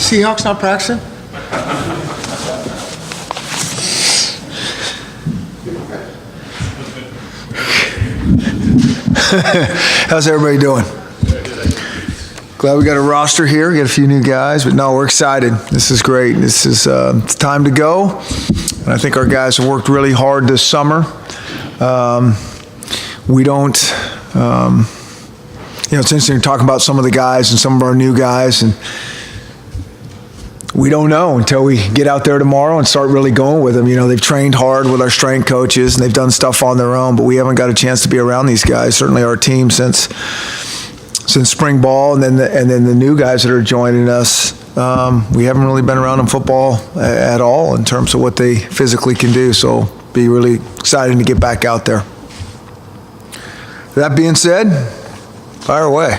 Seahawks not practicing? How's everybody doing? Glad we got a roster here, got a few new guys, but no, we're excited. This is great. This is it's time to go. And I think our guys have worked really hard this summer. We don't, it's interesting to talk about some of the guys and some of our new guys, and we don't know until we get out there tomorrow and start really going with them. They've trained hard with our strength coaches, and they've done stuff on their own, but we haven't got a chance to be around these guys, certainly our team since spring ball, and then the new guys that are joining us. We haven't really been around in football at all in terms of what they physically can do, so be really exciting to get back out there. That being said, fire away.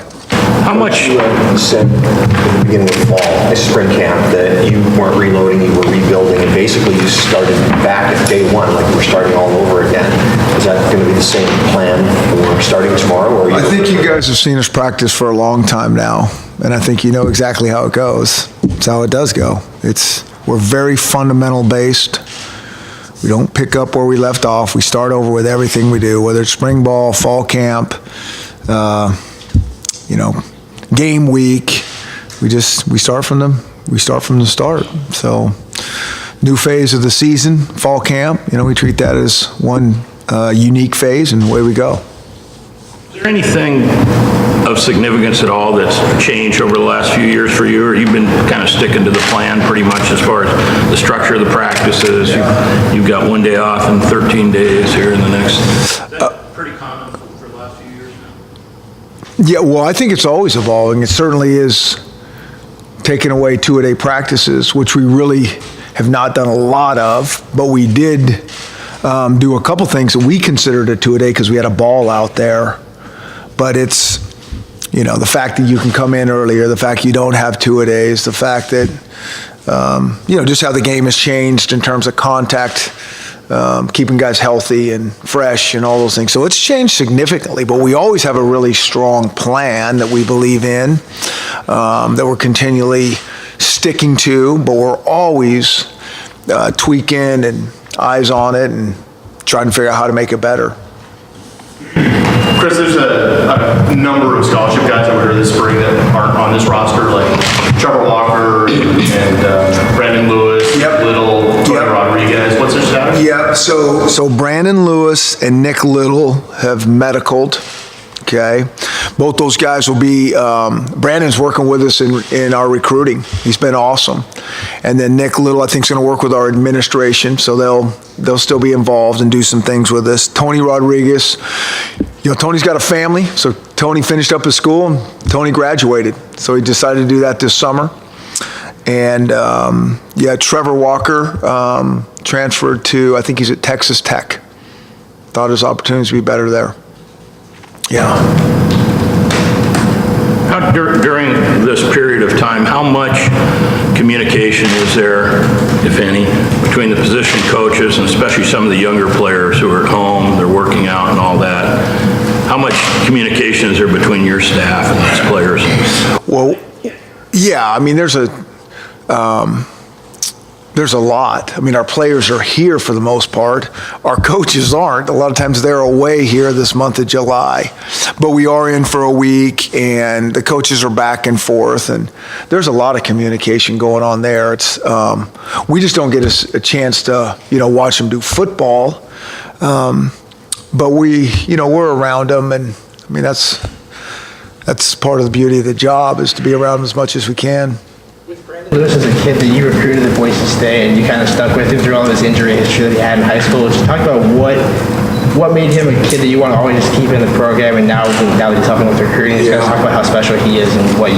How much? You said at the beginning of fall, spring camp, that you weren't reloading, you were rebuilding, and basically you started back at day one, like we're starting all over again. Is that going to be the same plan for starting tomorrow? Or I think you guys have seen us practice for a long time now, and I think you know exactly how it goes. It's how it does go. We're very fundamental based. We don't pick up where we left off. We start over with everything we do, whether it's spring ball, fall camp, game week. We start from the start. So, new phase of the season, fall camp. We treat that as one unique phase, and away we go. Is there anything of significance at all that's changed over the last few years for you, or you've been kind of sticking to the plan pretty much as far as the structure of the practices? Yeah. You've got one day off in 13 days here in the next. Is that pretty common for the last few years now? Yeah, well, I think it's always evolving. It certainly is taking away two-a-day practices, which we really have not done a lot of, but we did do a couple things that we considered a two-a-day because we had a ball out there. But it's, the fact that you can come in earlier, the fact you don't have two-a-days, the fact that, just how the game has changed in terms of contact, keeping guys healthy and fresh and all those things. So it's changed significantly, but we always have a really strong plan that we believe in, that we're continually sticking to, but we're always tweaking and eyes on it and trying to figure out how to make it better. Chris, there's a number of scholarship guys over here this spring that aren't on this roster, like Trevor Walker and Brandon Lewis, Little, Tony Rodriguez. What's their status? Yeah, so Brandon Lewis and Nick Little have medicaled. Okay, both those guys will be. Brandon's working with us in our recruiting. He's been awesome, and then Nick Little, I think, is going to work with our administration, so they'll still be involved and do some things with us. Tony Rodriguez, Tony's got a family, so Tony finished up his school and Tony graduated, so he decided to do that this summer. And Trevor Walker transferred to, I think he's at Texas Tech. Thought his opportunities would be better there. Yeah. During this period of time, how much communication is there, if any, between the position coaches and especially some of the younger players who are at home, they're working out and all that? How much communication is there between your staff and these players? Well, yeah, I mean, there's a lot. I mean, our players are here for the most part. Our coaches aren't. A lot of times they're away here this month of July. But we are in for a week, and the coaches are back and forth, and there's a lot of communication going on there. It's we just don't get a chance to, watch them do football. But we're around them, and I mean, that's part of the beauty of the job, is to be around them as much as we can. Lewis is a kid that you recruited at Boise State and you kind of stuck with him through all this injury history that he had in high school. Just talk about what made him a kid that you want to always just keep in the program, and now that he's helping with recruiting, just talk about how special he is and what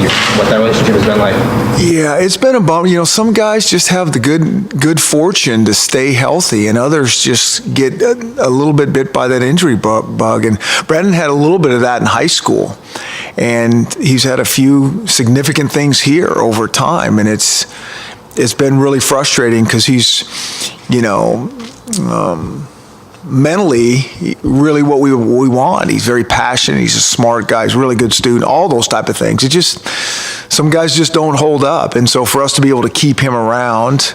that relationship has been like. Yeah, it's been a bummer. Some guys just have the good fortune to stay healthy, and others just get a little bit bit by that injury bug. And Brandon had a little bit of that in high school, and he's had a few significant things here over time, and it's been really frustrating because he's, mentally really what we want. He's very passionate. He's a smart guy. He's a really good student. All those type of things. It just some guys just don't hold up. And so for us to be able to keep him around,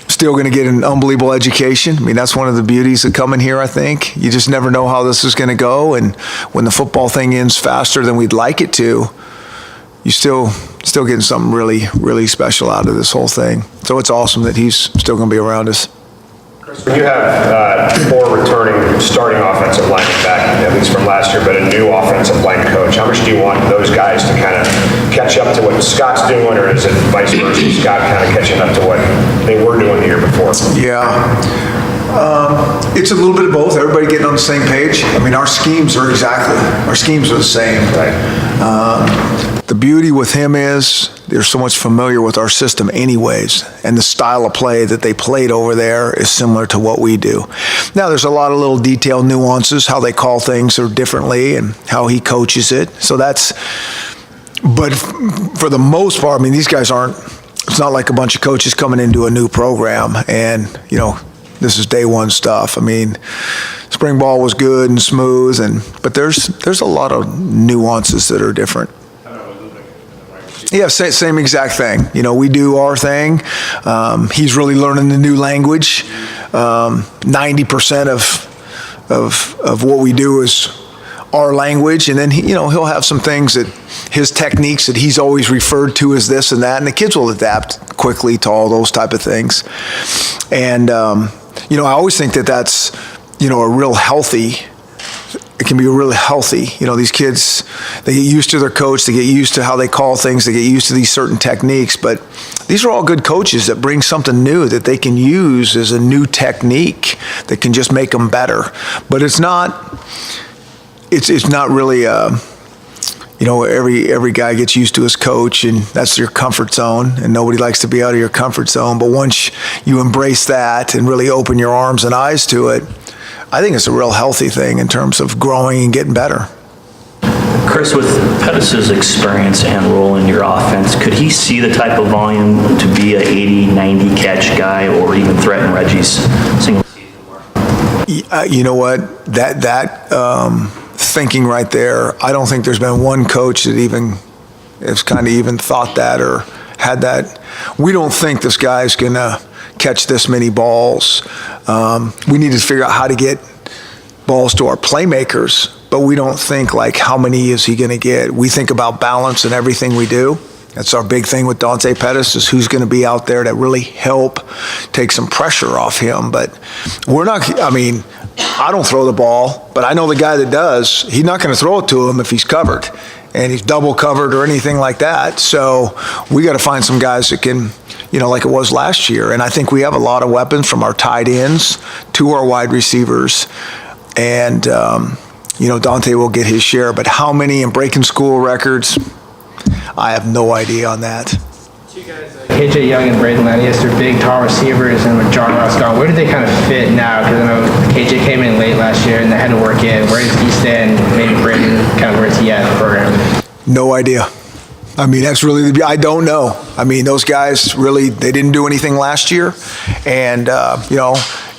still going to get an unbelievable education. I mean, that's one of the beauties of coming here, I think. You just never know how this is going to go. And when the football thing ends faster than we'd like it to, you still getting something really, really special out of this whole thing. So it's awesome that he's still going to be around us. When you have 4 returning starting offensive linemen back, at least from last year, but a new offensive line coach, how much do you want those guys to kind of catch up to what Scott's doing, or is it vice versa, Scott kind of catching up to what they were doing the year before? Yeah. It's a little bit of both. Everybody getting on the same page. I mean, our schemes are the same. Right. The beauty with him is they're so much familiar with our system anyways, and the style of play that they played over there is similar to what we do. Now, there's a lot of little detailed nuances, how they call things are differently and how he coaches it. So but for the most part, I mean, these guys it's not like a bunch of coaches coming into a new program and, this is day one stuff. I mean, spring ball was good and smooth, but there's a lot of nuances that are different. Yeah, same exact thing. We do our thing. He's really learning the new language. 90% of what we do is our language, and then he'll have some things that his techniques that he's always referred to as this and that, and the kids will adapt quickly to all those type of things. And I always think that's a real healthy. It can be really healthy. These kids, they get used to their coach, they get used to how they call things, they get used to these certain techniques, but these are all good coaches that bring something new that they can use as a new technique that can just make them better. But it's not really, every guy gets used to his coach, and that's your comfort zone, and nobody likes to be out of your comfort zone. But once you embrace that and really open your arms and eyes to it, I think it's a real healthy thing in terms of growing and getting better. Chris, with Petersen's experience and role in your offense, could he see the type of volume to be a 80, 90 catch guy, or even threaten Reggie's single season mark? You know what? That thinking right there, I don't think there's been one coach that has kind of even thought that or had that. We don't think this guy's going to catch this many balls. We need to figure out how to get balls to our playmakers, but we don't think like how many is he going to get. We think about balance in everything we do. That's our big thing with Dante Pettis, is who's going to be out there to really help take some pressure off him. But I don't throw the ball, but I know the guy that does, he's not going to throw it to him if he's covered and he's double covered or anything like that. So we got to find some guys that can, like it was last year. And I think we have a lot of weapons from our tight ends to our wide receivers. And, Dante will get his share. But how many in breaking school records, I have no idea on that. KJ Young and Braden Lanius, they're big, tall receivers, and with John Ross gone, where do they kind of fit now? Because I know KJ came in late last year and they had to work in. Where does he stand? Maybe Braden, kind of where's he at in the program? No idea. I mean, that's really I don't know. I mean, those guys really, they didn't do anything last year. And,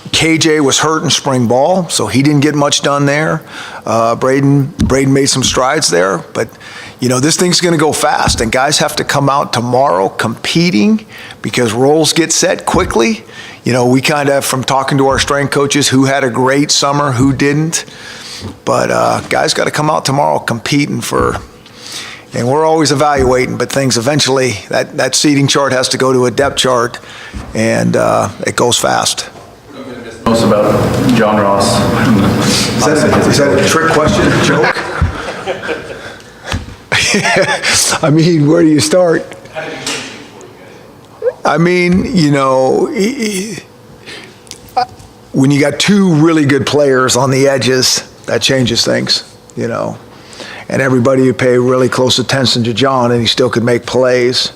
KJ was hurt in spring ball, so he didn't get much done there. Braden made some strides there, but this thing's going to go fast, and guys have to come out tomorrow competing because roles get set quickly. We kind of, from talking to our strength coaches, who had a great summer, who didn't, but guys got to come out tomorrow competing and we're always evaluating, but things eventually, that seating chart has to go to a depth chart, and it goes fast. Most about John Ross. Is that a trick question, a joke? I mean, where do you start? I mean, when you got two really good players on the edges, that changes things, And everybody would pay really close attention to John, and he still could make plays.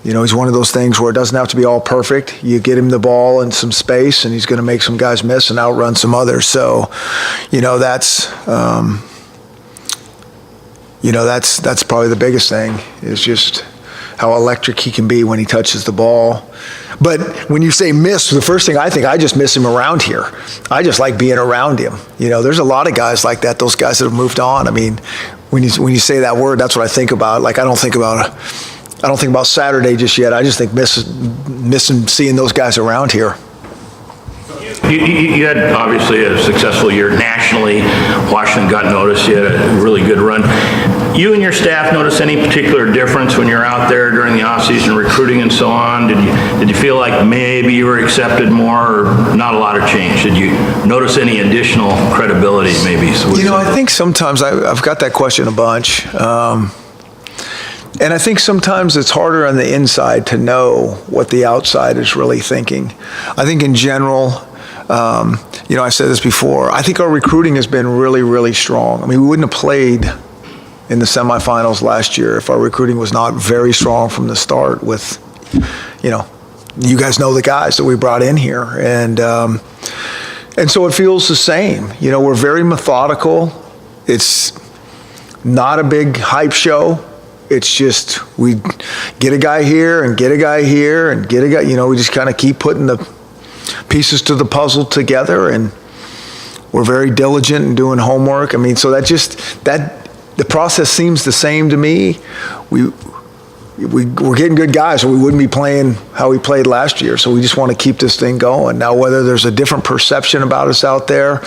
He's one of those things where it doesn't have to be all perfect. You get him the ball and some space, and he's going to make some guys miss and outrun some others. So, that's probably the biggest thing, is just how electric he can be when he touches the ball. But when you say miss, the first thing I think, I just miss him around here. I just like being around him. There's a lot of guys like that, those guys that have moved on. I mean, when you say that word, that's what I think about. Like, I don't think about Saturday just yet. I just think missing seeing those guys around here. You had obviously a successful year nationally. Washington got noticed. You had a really good run. You and your staff notice any particular difference when you're out there during the offseason recruiting and so on? Did you feel like maybe you were accepted more, or not a lot of change? Did you notice any additional credibility maybe? I think sometimes I've got that question a bunch. And I think sometimes it's harder on the inside to know what the outside is really thinking. I think in general, I said this before, I think our recruiting has been really, really strong. I mean, we wouldn't have played in the semifinals last year if our recruiting was not very strong from the start with, you guys know the guys that we brought in here. And so it feels the same. We're very methodical. It's not a big hype show. It's just we get a guy here and get a guy here and get a guy, we just kind of keep putting the pieces to the puzzle together, and we're very diligent in doing homework. I mean, so the process seems the same to me. We're getting good guys, or we wouldn't be playing how we played last year. So we just want to keep this thing going. Now, whether there's a different perception about us out there,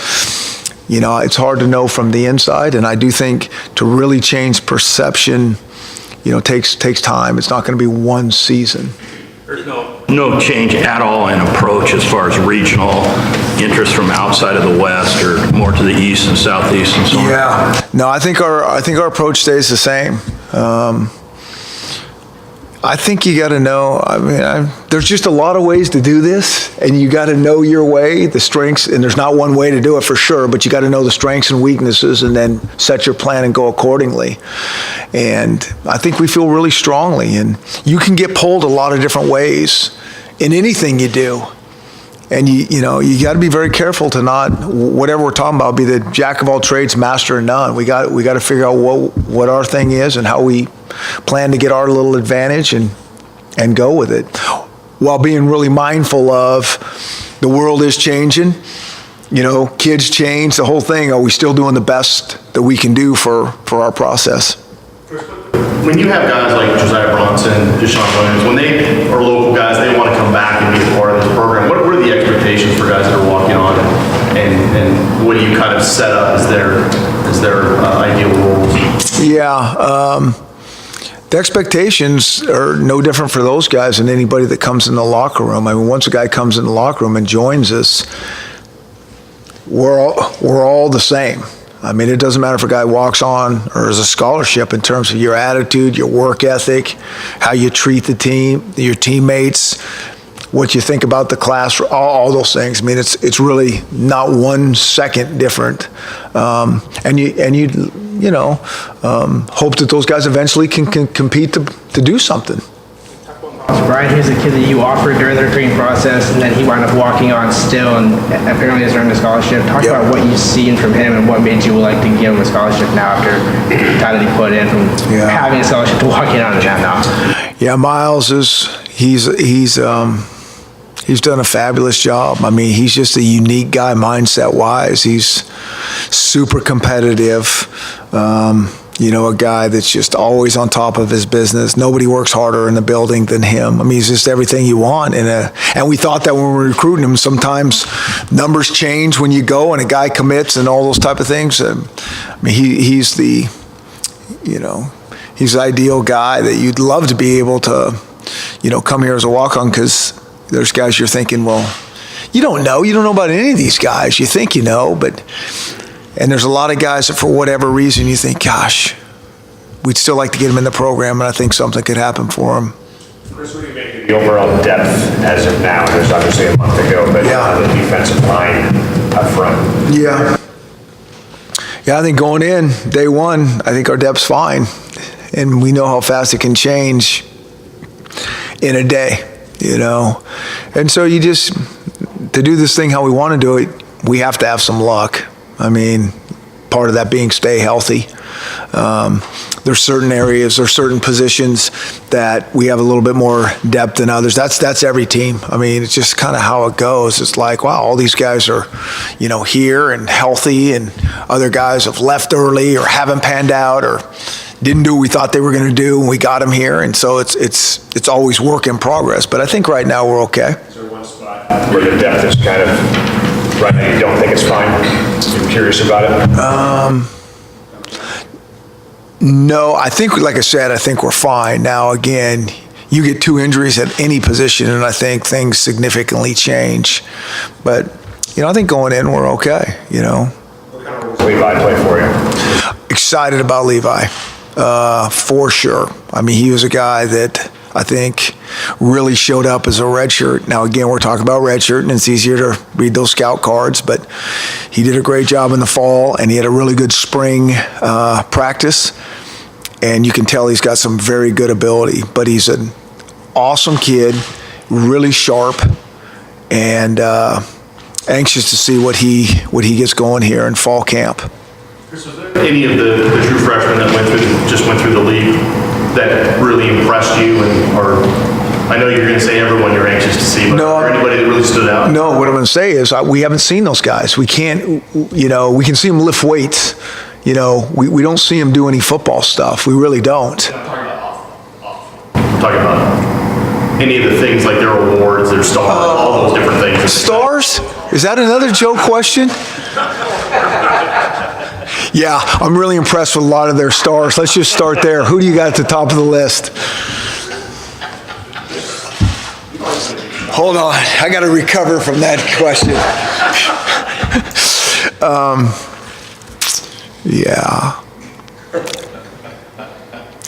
it's hard to know from the inside. And I do think to really change perception, takes time. It's not going to be one season. There's no change at all in approach as far as regional interest from outside of the West or more to the East and Southeast and so on? Yeah. No, I think our approach stays the same. I think you got to know, there's just a lot of ways to do this, and you got to know your way, the strengths, and there's not one way to do it for sure, but you got to know the strengths and weaknesses and then set your plan and go accordingly. And I think we feel really strongly, and you can get pulled a lot of different ways in anything you do. And you got to be very careful to not, whatever we're talking about, be the jack of all trades, master of none. We got to figure out what our thing is and how we plan to get our little advantage and go with it, while being really mindful of the world is changing. Kids change, the whole thing. Are we still doing the best that we can do for our process? When you have guys like Josiah Bronson, Deshaun Williams, when they are local guys, they want to come back and be a part of this program. What are the expectations for guys that are walking on, and what do you kind of set up as their ideal roles? Yeah, the expectations are no different for those guys than anybody that comes in the locker room. I mean, once a guy comes in the locker room and joins us, we're all the same. I mean, it doesn't matter if a guy walks on or is a scholarship in terms of your attitude, your work ethic, how you treat the team, your teammates, what you think about the class, all those things. I mean, it's really not 1 second different. And you hope that those guys eventually can compete to do something. Brian, here's a kid that you offered during the recruiting process, and then he wound up walking on still, and apparently has earned a scholarship. Talk about what you've seen from him and what made you like to give him a scholarship now after the time that he put in from having a scholarship to walking on the job now. Yeah, Miles he's done a fabulous job. I mean, he's just a unique guy mindset-wise. He's super competitive. A guy that's just always on top of his business. Nobody works harder in the building than him. I mean, he's just everything you want. And we thought that when we were recruiting him, sometimes numbers change when you go and a guy commits and all those type of things. I mean, he's the ideal guy that you'd love to be able to, come here as a walk-on, because there's guys you're thinking, well, you don't know about any of these guys. You think you know, and there's a lot of guys that for whatever reason you think, gosh, we'd still like to get them in the program, and I think something could happen for them. Chris, what do you make of the overall depth as of now? There's obviously a month to go, but on the defensive line up front. Yeah, I think going in, day one, I think our depth's fine. And we know how fast it can change in a day, And so to do this thing how we want to do it, we have to have some luck. I mean, part of that being stay healthy. there's certain areas or certain positions that we have a little bit more depth than others. That's every team. I mean, it's just kind of how it goes. It's like, wow, all these guys are, here and healthy, and other guys have left early or haven't panned out or didn't do what we thought they were going to do, and we got them here. And so it's always work in progress. But I think right now we're okay. Is there one spot where the depth is kind of, right now you don't think it's fine? You're curious about it? No, I think, like I said, I think we're fine. Now, again, you get 2 injuries at any position, and I think things significantly change. But, I think going in, we're okay, Levi play for you? Excited about Levi, for sure. I mean, he was a guy that I think really showed up as a redshirt. Now, again, we're talking about redshirt, and it's easier to read those scout cards, but he did a great job in the fall, and he had a really good spring practice, and you can tell he's got some very good ability. But he's an awesome kid, really sharp, and anxious to see what he gets going here in fall camp. Any of the true freshmen that just went through the league that really impressed you, or I know you're going to say everyone you're anxious to see, but No. is there anybody that really stood out? No, what I'm going to say is we haven't seen those guys. We can't, we can see them lift weights. We don't see them do any football stuff. We really don't. Talking about any of the things like their awards, their stars, all those different things. Stars? Is that another Joe question? Yeah, I'm really impressed with a lot of their stars. Let's just start there. Who do you got at the top of the list? Hold on, I got to recover from that question. Yeah.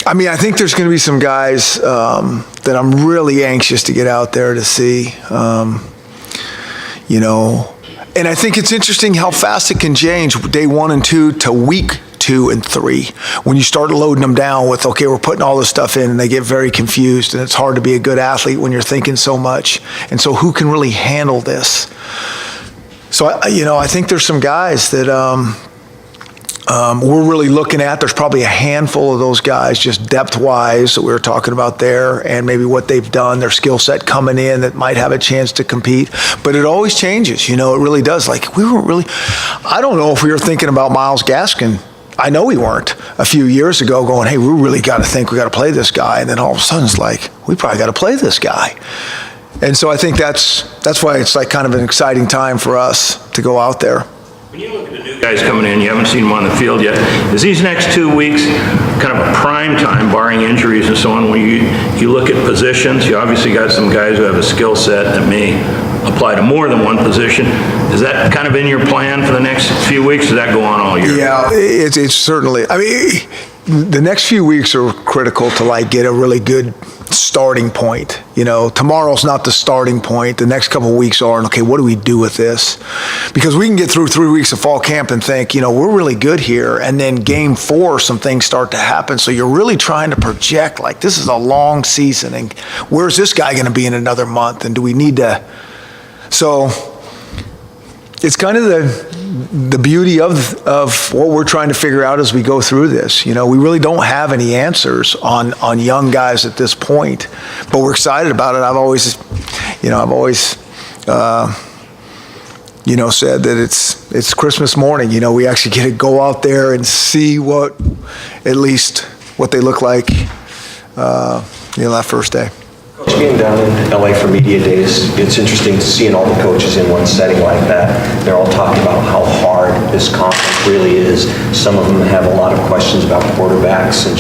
I mean, I think there's going to be some guys that I'm really anxious to get out there to see. And I think it's interesting how fast it can change day 1 and 2 to week 2 and 3. When you start loading them down with, okay, we're putting all this stuff in, and they get very confused, and it's hard to be a good athlete when you're thinking so much. And so who can really handle this? So, I think there's some guys that we're really looking at. There's probably a handful of those guys, just depth-wise, that we were talking about there, and maybe what they've done, their skill set coming in that might have a chance to compete. But it always changes, it really does. Like, I don't know if we were thinking about Myles Gaskin. I know we weren't a few years ago going, hey, we really got to think we got to play this guy. And then all of a sudden it's like, we probably got to play this guy. And so I think that's why it's like kind of an exciting time for us to go out there. When you look at the new guys coming in, you haven't seen them on the field yet. Is these next 2 weeks kind of a prime time, barring injuries and so on, when you look at positions? You obviously got some guys who have a skill set that may apply to more than one position. Is that kind of in your plan for the next few weeks? Does that go on all year? Yeah, it's certainly. I mean, the next few weeks are critical to get a really good starting point. Tomorrow's not the starting point. The next couple of weeks are, and okay, what do we do with this? Because we can get through 3 weeks of fall camp and think, we're really good here. And then game 4, some things start to happen. So you're really trying to project, this is a long season. And where's this guy going to be in another month? And do we need to? So it's kind of the beauty of what we're trying to figure out as we go through this. We really don't have any answers on young guys at this point, but we're excited about it. I've always said that it's Christmas morning. We actually get to go out there and see at least what they look like, that first day. Being down in LA for media days, it's interesting to seeing all the coaches in one setting like that. They're all talking about how hard this conference really is. Some of them have a lot of questions about quarterbacks, and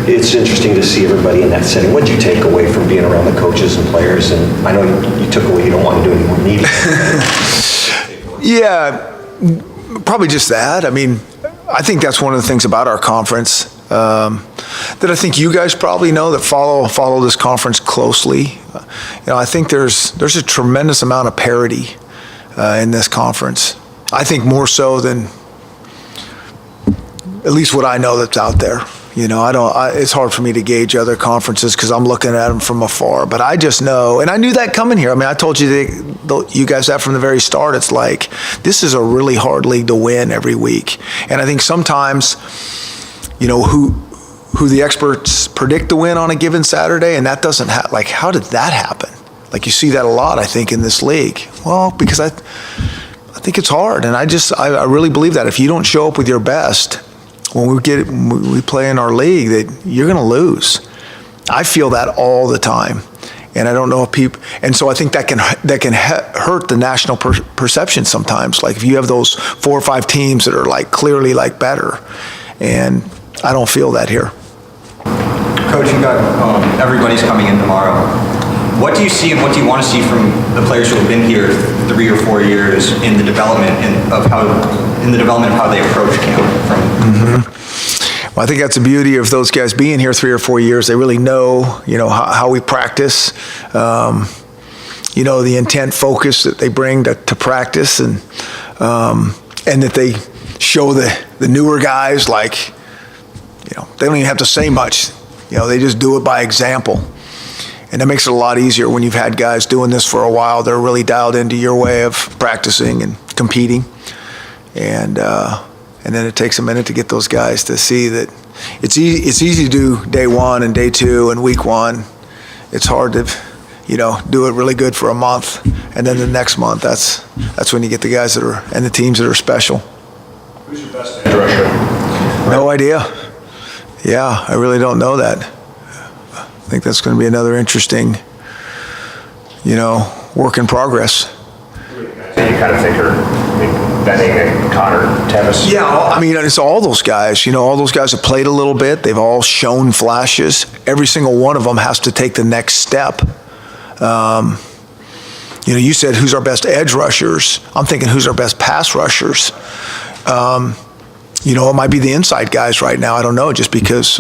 it's interesting to see everybody in that setting. What did you take away from being around the coaches and players? And I know you took away you don't want to do any more media. Yeah, probably just that. I mean, I think that's one of the things about our conference that I think you guys probably know that follow this conference closely. I think there's a tremendous amount of parity in this conference. I think more so than at least what I know that's out there. It's hard for me to gauge other conferences because I'm looking at them from afar. But I just know, and I knew that coming here. I mean, I told you you guys that from the very start. It's like this is a really hard league to win every week, and I think sometimes, who the experts predict to win on a given Saturday, and that doesn't like, how did that happen? Like, you see that a lot, I think, in this league. Well, because I think it's hard, and I really believe that if you don't show up with your best when we play in our league, that you're going to lose. I feel that all the time, and I don't know if people. And so I think that can hurt the national perception sometimes. Like, if you have those 4 or 5 teams that are like clearly like better, and I don't feel that here. Coach, you got everybody's coming in tomorrow. What do you see and what do you want to see from the players who have been here 3 or 4 years in the development of how they approach camp? Well, I think that's the beauty of those guys being here 3 or 4 years. They really know, how we practice, the intent, focus that they bring to practice, and that they show the newer guys, like, they don't even have to say much. They just do it by example. And that makes it a lot easier when you've had guys doing this for a while. They're really dialed into your way of practicing and competing. And then it takes a minute to get those guys to see that it's easy to do day 1 and day 2 and week 1. It's hard to, do it really good for a month. And then the next month, that's when you get the guys and the teams that are special. Who's your best edge rusher? No idea. Yeah, I really don't know that. I think that's going to be another interesting, work in progress. You kind of think are Benning and Connor, Tevis? Yeah, it's all those guys. All those guys have played a little bit. They've all shown flashes. Every single one of them has to take the next step. You said who's our best edge rushers. I'm thinking who's our best pass rushers. It might be the inside guys right now. I don't know, just because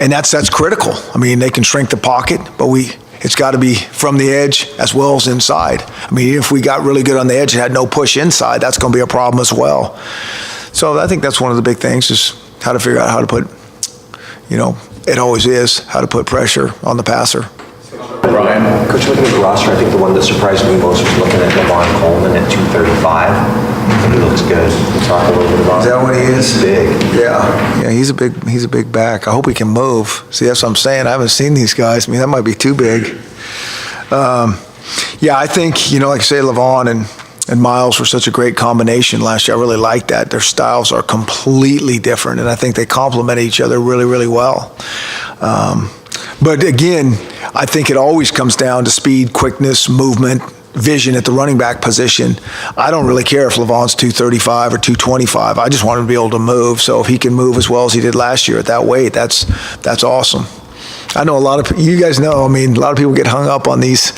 and that's critical. They can shrink the pocket, but it's got to be from the edge as well as inside. If we got really good on the edge and had no push inside, that's going to be a problem as well. So I think that's one of the big things, is how to figure out how to put, it always is, how to put pressure on the passer. Brian, Coach, looking at the roster, I think the one that surprised me most was looking at Levon Coleman at 235. He looks good. We'll talk a little bit about. Is that what he is? He's big. Yeah, he's a big back. I hope he can move. See, that's what I'm saying. I haven't seen these guys. That might be too big. I think, like I say, Levon and Miles were such a great combination last year. I really like that. Their styles are completely different, and I think they complement each other really, really well. But again, I think it always comes down to speed, quickness, movement, vision at the running back position. I don't really care if Levon's 235 or 225. I just want him to be able to move. So if he can move as well as he did last year at that weight, that's awesome. I know a lot of you guys know. A lot of people get hung up on these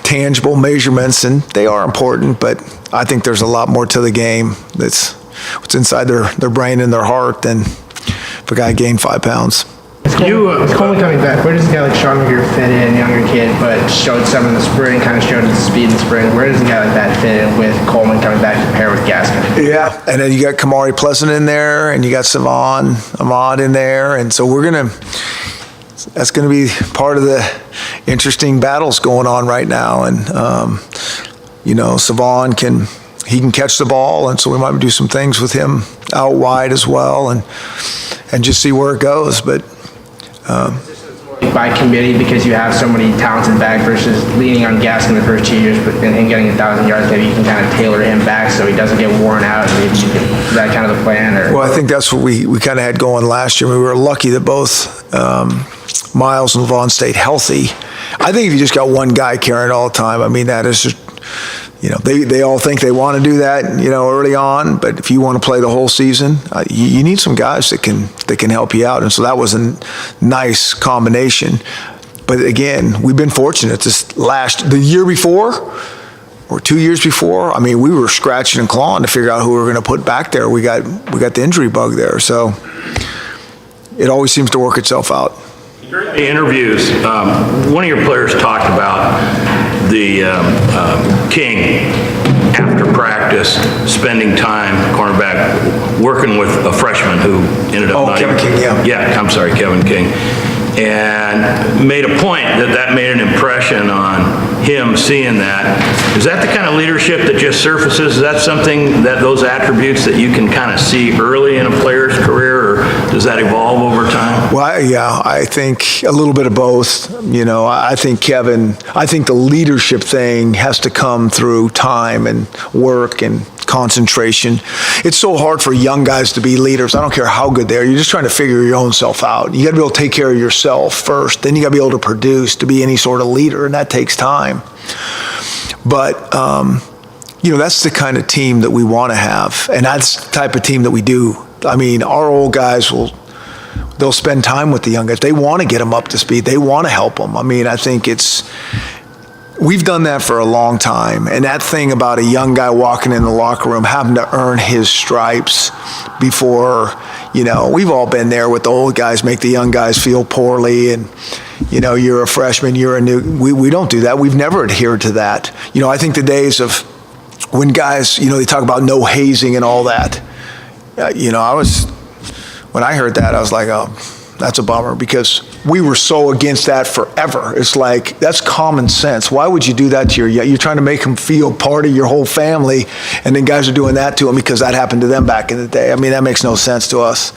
tangible measurements, and they are important. But I think there's a lot more to the game. That's what's inside their brain and their heart than if a guy gained 5 pounds. It's Coleman coming back. Where does a guy like Sean McGrew fit in, younger kid, but showed some in the spring, kind of showed his speed in the spring? Where does a guy like that fit in with Coleman coming back compared with Gaskin? Yeah, and then you got Kamari Pleasant in there, and you got Savon Ahmad in there, and so that's going to be part of the interesting battles going on right now. And Savon can catch the ball, and so we might do some things with him out wide as well, and just see where it goes. But by committee, because you have so many talented back versus leaning on Gaskin the first 2 years, but then him getting 1,000 yards, maybe you can kind of tailor him back so he doesn't get worn out. Maybe is that kind of the plan? Or? Well, I think that's what we kind of had going last year. We were lucky that both Miles and Levon stayed healthy. I think if you just got one guy carrying all the time, that is just, they all think they want to do that, early on. But if you want to play the whole season, you need some guys that can help you out. And so that was a nice combination. But again, we've been fortunate the year before or 2 years before. We were scratching and clawing to figure out who we were going to put back there. We got the injury bug there. So it always seems to work itself out. During the interviews, one of your players talked about the King, after practice, spending time, cornerback, working with a freshman who ended up Kevin King, yeah. Yeah, I'm sorry, Kevin King. And made a point that made an impression on him seeing that. Is that the kind of leadership that just surfaces? Is that something, those attributes that you can kind of see early in a player's career? Or does that evolve over time? Well, yeah, I think a little bit of both. I think the leadership thing has to come through time and work and concentration. It's so hard for young guys to be leaders. I don't care how good they are. You're just trying to figure your own self out. You got to be able to take care of yourself first. Then you got to be able to produce to be any sort of leader, and that takes time. But, that's the kind of team that we want to have, and that's the type of team that we do. I mean, our old guys they'll spend time with the young guys. They want to get them up to speed. They want to help them. I mean, I think we've done that for a long time. And that thing about a young guy walking in the locker room having to earn his stripes before, we've all been there with the old guys, make the young guys feel poorly. And, you're a freshman, you're a new, we don't do that. We've never adhered to that. I think the days of when guys, they talk about no hazing and all that, when I heard that, I was like, oh, that's a bummer, because we were so against that forever. It's like, that's common sense. Why would you do that to you're trying to make them feel part of your whole family, and then guys are doing that to them because that happened to them back in the day. I mean, that makes no sense to us.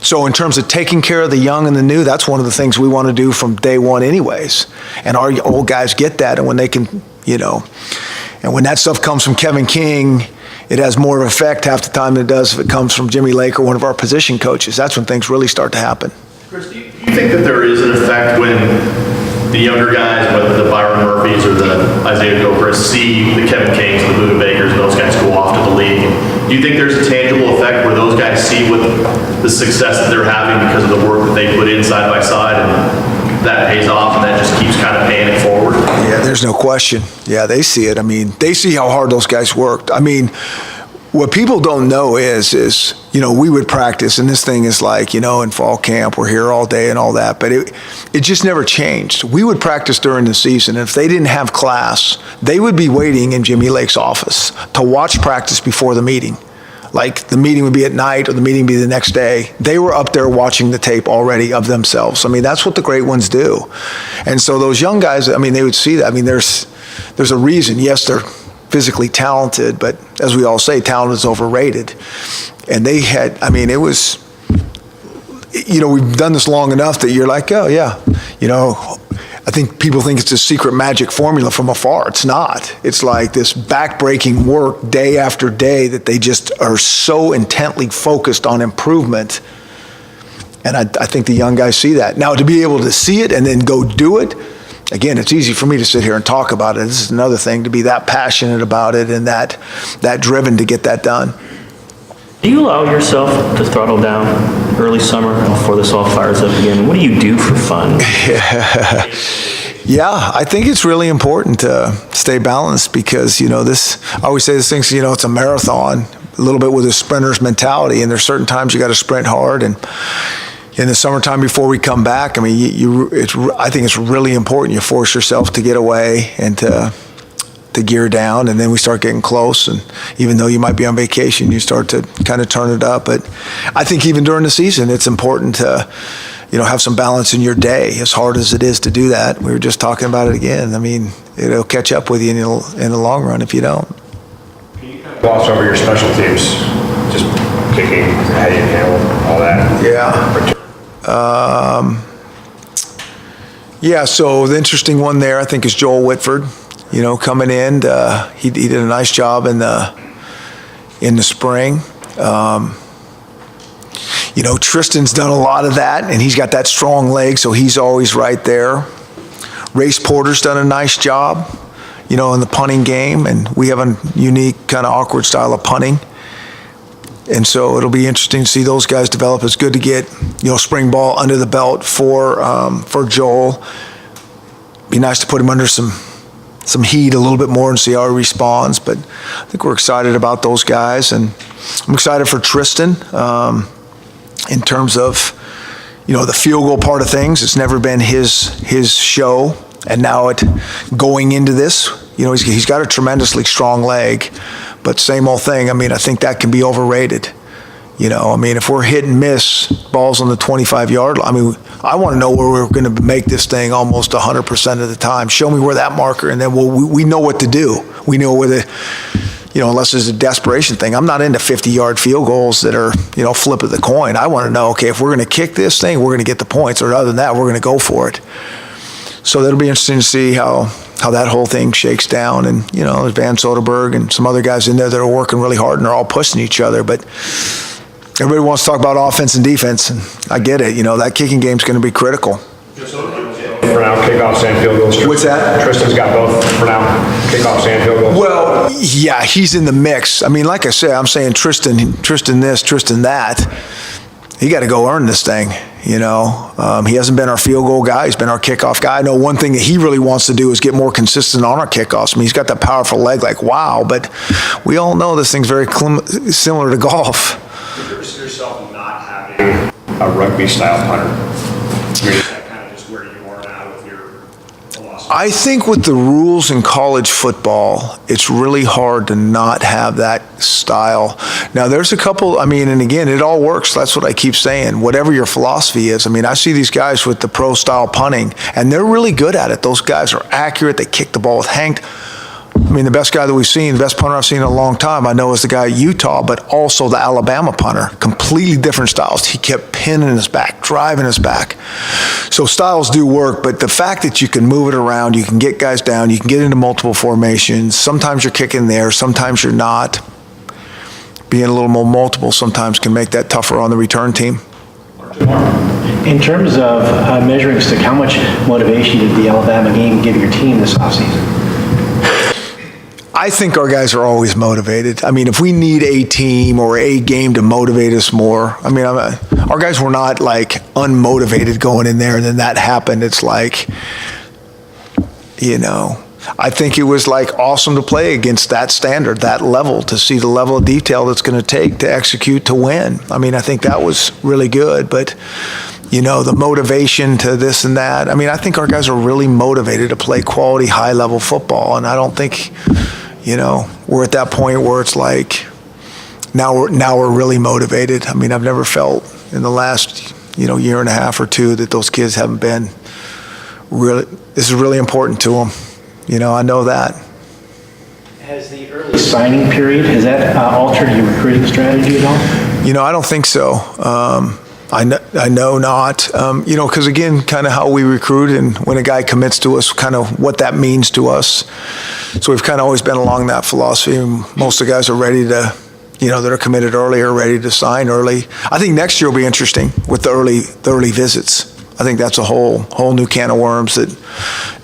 So in terms of taking care of the young and the new, that's one of the things we want to do from day one anyways. And our old guys get that, and when they can, and when that stuff comes from Kevin King, it has more of an effect half the time than it does if it comes from Jimmy Lake or one of our position coaches. That's when things really start to happen. Chris, do you think that there is an effect when the younger guys, whether the Byron Murphys or the Isaiah Gilchrist, see the Kevin Kings, the Buda Bakers, and those guys go off to the league? Do you think there's a tangible effect where those guys see what the success that they're having because of the work that they put in side by side, and that pays off, and that just keeps kind of paying it forward? Yeah, there's no question. Yeah, they see it. I mean, they see how hard those guys worked. I mean, what people don't know is we would practice, and this thing is like, in fall camp, we're here all day and all that, but it just never changed. We would practice during the season, and if they didn't have class, they would be waiting in Jimmy Lake's office to watch practice before the meeting. Like, the meeting would be at night or the meeting would be the next day. They were up there watching the tape already of themselves. I mean, that's what the great ones do. And so those young guys, I mean, they would see that. I mean, there's a reason. Yes, they're physically talented, but as we all say, talent is overrated. And they had, I mean, it was, we've done this long enough that you're like, oh, yeah, I think people think it's a secret magic formula from afar. It's not. It's like this back-breaking work day after day that they just are so intently focused on improvement. And I think the young guys see that. Now, to be able to see it and then go do it, again, it's easy for me to sit here and talk about it. This is another thing, to be that passionate about it and that driven to get that done. Do you allow yourself to throttle down early summer before this all fires up again? What do you do for fun? Yeah, I think it's really important to stay balanced because, I always say this thing, it's a marathon, a little bit with a sprinter's mentality, and there's certain times you got to sprint hard. And in the summertime before we come back, I mean, I think it's really important you force yourself to get away and to gear down, and then we start getting close, and even though you might be on vacation, you start to kind of turn it up. But I think even during the season, it's important to have some balance in your day, as hard as it is to do that. We were just talking about it again. I mean, it'll catch up with you in the long run if you don't. Gloss over your special teams, just kicking, how you handle all that. Yeah. So the interesting one there, I think, is Joel Whitford. Coming in, he did a nice job in the spring. Tristan's done a lot of that, and he's got that strong leg, so he's always right there. Race Porter's done a nice job, in the punting game, and we have a unique kind of awkward style of punting. And so it'll be interesting to see those guys develop. It's good to get, spring ball under the belt for Joel. Be nice to put him under some heat a little bit more and see how he responds. But I think we're excited about those guys, and I'm excited for Tristan in terms of the field goal part of things. It's never been his show, and now going into this, he's got a tremendously strong leg, but same old thing. I mean, I think that can be overrated. If we're hit and miss balls on the 25-yard line, I want to know where we're going to make this thing almost 100% of the time. Show me where that marker, and then we know what to do. We know where unless it's a desperation thing. I'm not into 50-yard field goals that are, flip of the coin. I want to know, okay, if we're going to kick this thing, we're going to get the points, or other than that, we're going to go for it. So that'll be interesting to see how that whole thing shakes down. And, there's Van Soderberg and some other guys in there that are working really hard and they're all pushing each other. But everybody wants to talk about offense and defense, and I get it. That kicking game's going to be critical. For now, kickoffs and field goals. What's that? Tristan's got both for now, kickoffs and field goals. Well, yeah, he's in the mix. I mean, like I said, I'm saying Tristan this, Tristan that. He got to go earn this thing, He hasn't been our field goal guy. He's been our kickoff guy. I know one thing that he really wants to do is get more consistent on our kickoffs. I mean, he's got that powerful leg, like, wow. But we all know this thing's very similar to golf. You ever see yourself not having a rugby-style punter? Is that kind of just where you are now with your philosophy? I think with the rules in college football, it's really hard to not have that style. Now, there's a couple, and again, it all works. That's what I keep saying. Whatever your philosophy is. I see these guys with the pro-style punting, and they're really good at it. Those guys are accurate. They kick the ball with hang. The best guy that we've seen, the best punter I've seen in a long time, I know is the guy at Utah, but also the Alabama punter. Completely different styles. He kept pinning his back, driving his back. So styles do work, but the fact that you can move it around, you can get guys down, you can get into multiple formations. Sometimes you're kicking there, sometimes you're not. Being a little more multiple sometimes can make that tougher on the return team. In terms of measuring stick, how much motivation did the Alabama game give your team this offseason? I think our guys are always motivated. If we need a team or a game to motivate us more, our guys were not like unmotivated going in there and then that happened. It's like, I think it was like awesome to play against that standard, that level, to see the level of detail that's going to take to execute to win. I think that was really good, but the motivation to this and that. I think our guys are really motivated to play quality, high-level football, and I don't think, we're at that point where it's like now we're really motivated. I've never felt in the last, year and a half or two that those kids haven't been really. This is really important to them. I know that. Has the early signing period, has that altered your recruiting strategy at all? I don't think so. I know not, because again, kind of how we recruit and when a guy commits to us, kind of what that means to us. So we've kind of always been along that philosophy. Most of the guys are ready to, that are committed early are ready to sign early. I think next year will be interesting with the early visits. I think that's a whole new can of worms that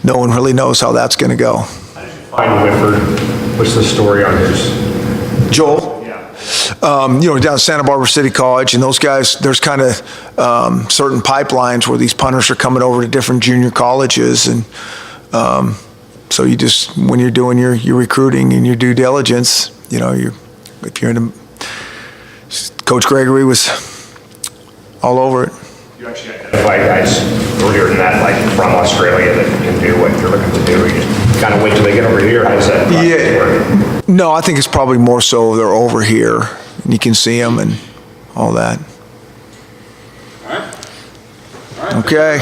no one really knows how that's going to go. How did you find Whitford? What's the story on his? Joel? Down at Santa Barbara City College, and those guys, there's kind of certain pipelines where these punters are coming over to different junior colleges, and so you just, when you're doing your recruiting and your due diligence, if you're in Coach Gregory was all over it. You actually identify guys earlier than that, like from Australia, that can do what you're looking to do. You just kind of wait till they get over here. How does that process work? No, I think it's probably more so they're over here and you can see them and all that. All right. Okay.